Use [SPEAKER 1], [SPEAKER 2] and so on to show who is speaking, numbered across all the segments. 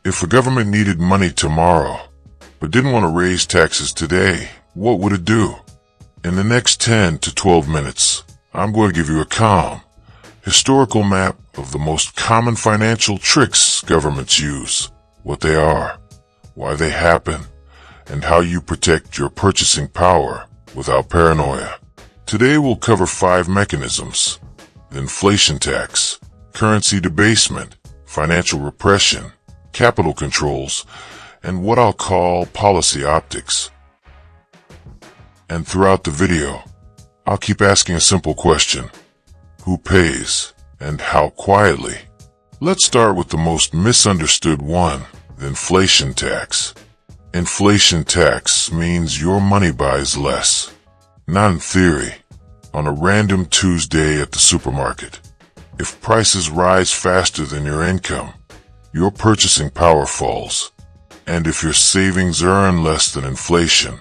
[SPEAKER 1] If the government needed money tomorrow, but didn't want to raise taxes today, what would it do? In the next 10 to 12 minutes, I'm going to give you a calm, historical map of the most common financial tricks governments use, what they are, why they happen, and how you protect your purchasing power without paranoia. Today we'll cover 5 mechanisms: the inflation tax, currency debasement, financial repression, capital controls, and what I'll call policy optics. And throughout the video, I'll keep asking a simple question: who pays, and how quietly? Let's start with the most misunderstood one, the inflation tax. Inflation tax means your money buys less. Not in theory, on a random Tuesday at the supermarket. If prices rise faster than your income, your purchasing power falls. And if your savings earn less than inflation,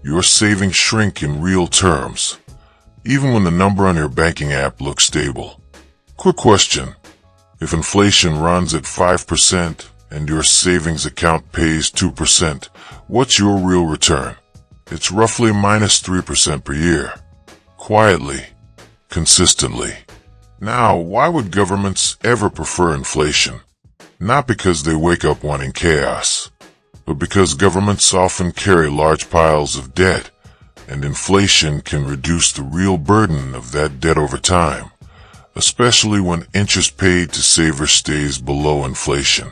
[SPEAKER 1] your savings shrink in real terms, even when the number on your banking app looks stable. Quick question: if inflation runs at 5% and your savings account pays 2%, what's your real return? It's roughly minus 3% per year. Quietly, consistently. Now, why would governments ever prefer inflation? Not because they wake up wanting chaos, but because governments often carry large piles of debt, and inflation can reduce the real burden of that debt over time, especially when interest paid to savers stays below inflation.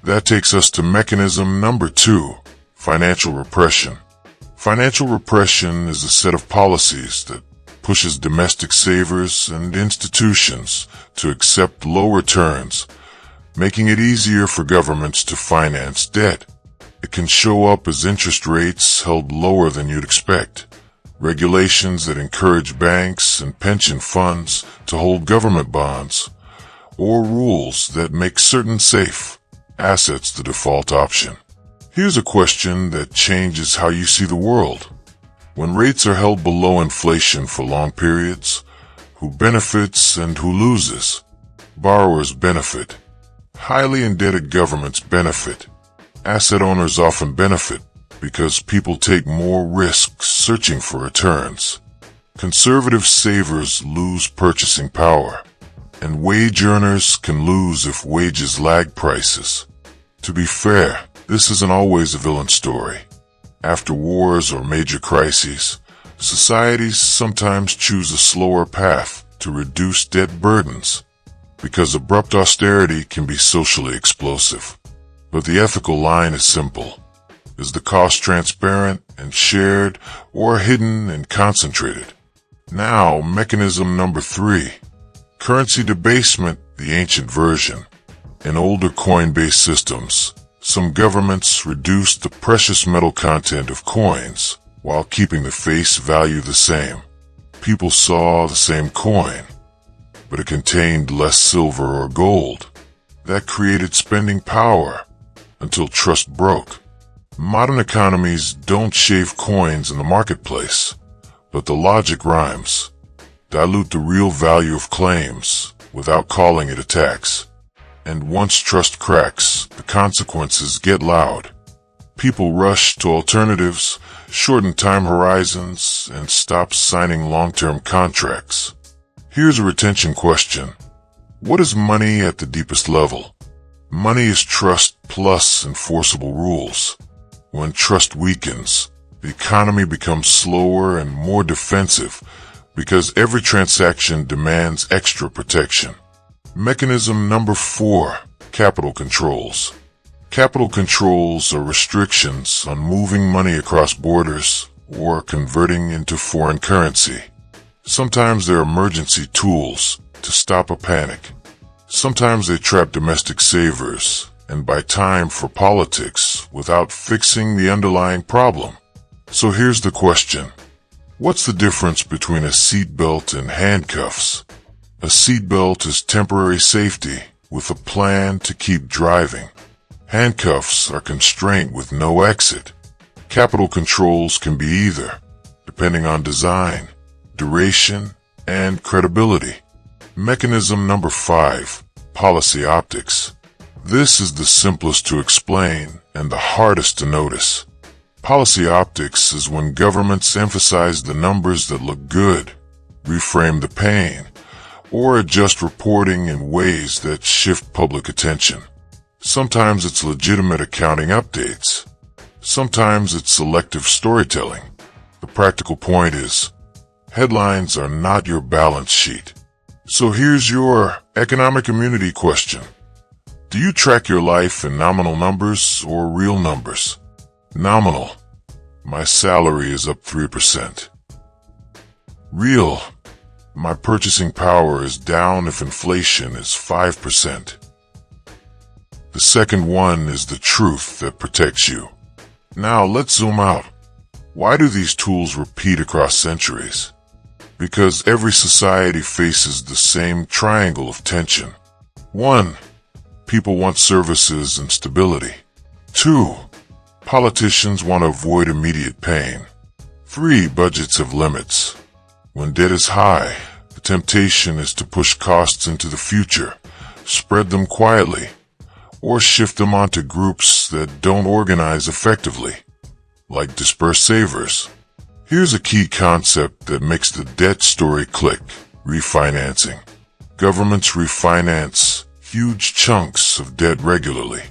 [SPEAKER 1] That takes us to mechanism number 2, financial repression. Financial repression is a set of policies that pushes domestic savers and institutions to accept low returns, making it easier for governments to finance debt. It can show up as interest rates held lower than you'd expect, regulations that encourage banks and pension funds to hold government bonds, or rules that make certain safe assets the default option. Here's a question that changes how you see the world. When rates are held below inflation for long periods, who benefits and who loses? Borrowers benefit. Highly indebted governments benefit. Asset owners often benefit because people take more risks searching for returns. Conservative savers lose purchasing power, and wage earners can lose if wages lag prices. To be fair, this isn't always a villain story. After wars or major crises, societies sometimes choose a slower path to reduce debt burdens, because abrupt austerity can be socially explosive. But the ethical line is simple. Is the cost transparent and shared, or hidden and concentrated? Now, mechanism number 3. Currency debasement, the ancient version. In older coin-based systems, some governments reduced the precious metal content of coins while keeping the face value the same. People saw the same coin, but it contained less silver or gold. That created spending power until trust broke. Modern economies don't shave coins in the marketplace, but the logic rhymes. Dilute the real value of claims without calling it a tax. And once trust cracks, the consequences get loud. People rush to alternatives, shorten time horizons, and stop signing long-term contracts. Here's a retention question. What is money at the deepest level? Money is trust plus enforceable rules. When trust weakens, the economy becomes slower and more defensive because every transaction demands extra protection. Mechanism number 4, capital controls. Capital controls are restrictions on moving money across borders or converting into foreign currency. Sometimes they're emergency tools to stop a panic. Sometimes they trap domestic savers and buy time for politics without fixing the underlying problem. So here's the question. What's the difference between a seatbelt and handcuffs? A seatbelt is temporary safety with a plan to keep driving. Handcuffs are constraint with no exit. Capital controls can be either, depending on design, duration, and credibility. Mechanism number 5, policy optics. This is the simplest to explain and the hardest to notice. Policy optics is when governments emphasize the numbers that look good, reframe the pain, or adjust reporting in ways that shift public attention. Sometimes it's legitimate accounting updates. Sometimes it's selective storytelling. The practical point is, headlines are not your balance sheet. So here's your economic immunity question. Do you track your life in nominal numbers or real numbers? Nominal. My salary is up 3%. Real. My purchasing power is down if inflation is 5%. The second one is the truth that protects you. Now let's zoom out. Why do these tools repeat across centuries? Because every society faces the same triangle of tension. 1. People want services and stability. 2. Politicians want to avoid immediate pain. 3. Budgets have limits. When debt is high, the temptation is to push costs into the future, spread them quietly, or shift them onto groups that don't organize effectively, like dispersed savers. Here's a key concept that makes the debt story click: refinancing. Governments refinance huge chunks of debt regularly.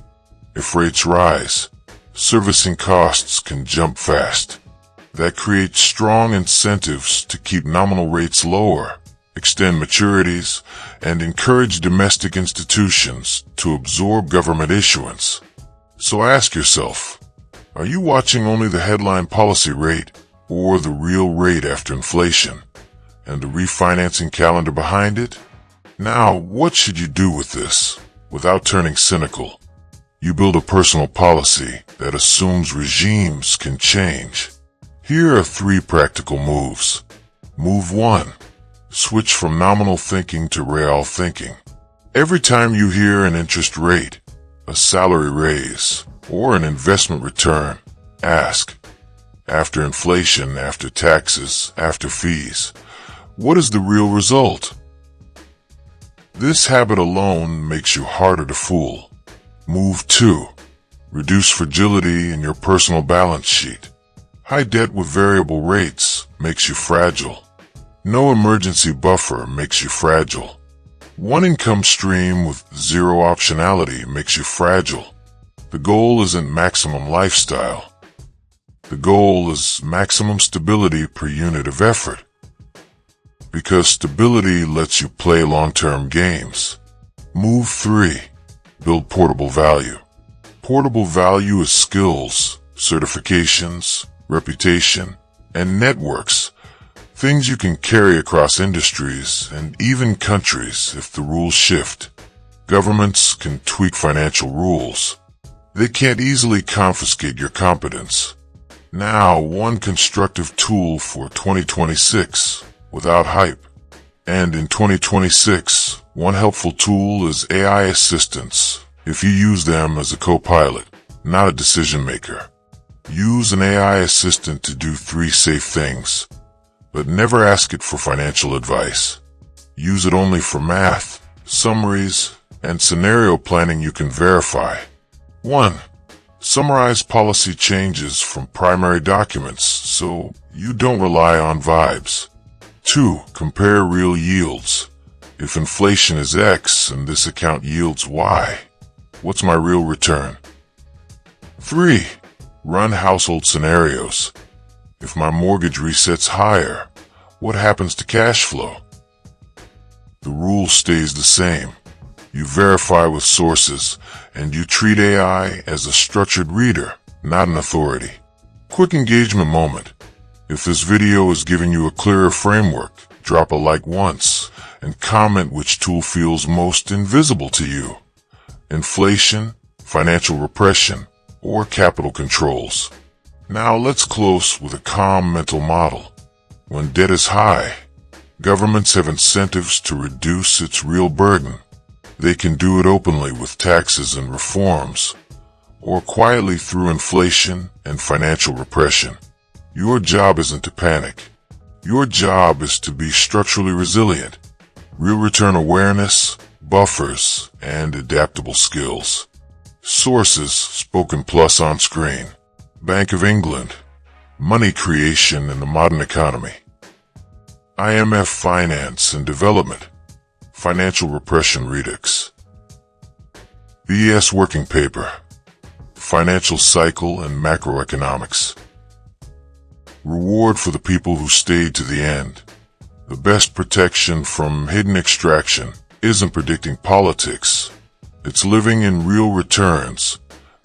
[SPEAKER 1] If rates rise, servicing costs can jump fast. That creates strong incentives to keep nominal rates lower, extend maturities, and encourage domestic institutions to absorb government issuance. So ask yourself, are you watching only the headline policy rate or the real rate after inflation and the refinancing calendar behind it? Now, what should you do with this without turning cynical? You build a personal policy that assumes regimes can change. Here are 3 practical moves. Move 1. Switch from nominal thinking to real thinking. Every time you hear an interest rate, a salary raise, or an investment return, ask, after inflation, after taxes, after fees, what is the real result? This habit alone makes you harder to fool. Move 2. Reduce fragility in your personal balance sheet. High debt with variable rates makes you fragile. No emergency buffer makes you fragile. One income stream with zero optionality makes you fragile. The goal isn't maximum lifestyle. The goal is maximum stability per unit of effort. Because stability lets you play long-term games. Move 3. Build portable value. Portable value is skills, certifications, reputation, and networks. Things you can carry across industries and even countries if the rules shift. Governments can tweak financial rules. They can't easily confiscate your competence. Now, one constructive tool for 2026 without hype. And in 2026, one helpful tool is AI assistants if you use them as a co-pilot, not a decision maker. Use an AI assistant to do 3 safe things, but never ask it for financial advice. Use it only for math, summaries, and scenario planning you can verify. 1. Summarize policy changes from primary documents so you don't rely on vibes. 2. Compare real yields. If inflation is X and this account yields Y, what's my real return? 3. Run household scenarios. If my mortgage resets higher, what happens to cash flow? The rule stays the same. You verify with sources, and you treat AI as a structured reader, not an authority. Quick engagement moment. If this video is giving you a clearer framework, drop a like once, and comment which tool feels most invisible to you. Inflation, financial repression, or capital controls. Now let's close with a calm mental model. When debt is high, governments have incentives to reduce its real burden. They can do it openly with taxes and reforms, or quietly through inflation and financial repression. Your job isn't to panic. Your job is to be structurally resilient. Real return awareness, buffers, and adaptable skills. Sources, spoken plus on screen. Bank of England, money creation in the modern economy. IMF Finance and Development, financial repression redux. BIS Working Paper, financial cycle and macroeconomics. Reward for the people who stayed to the end. The best protection from hidden extraction isn't predicting politics. It's living in real returns,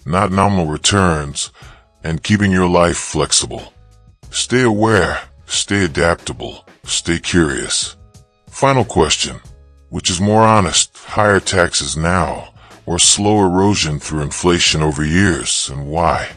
[SPEAKER 1] not nominal returns, and keeping your life flexible. Stay aware, stay adaptable, stay curious. Final question. Which is more honest, higher taxes now, or slow erosion through inflation over years, and why?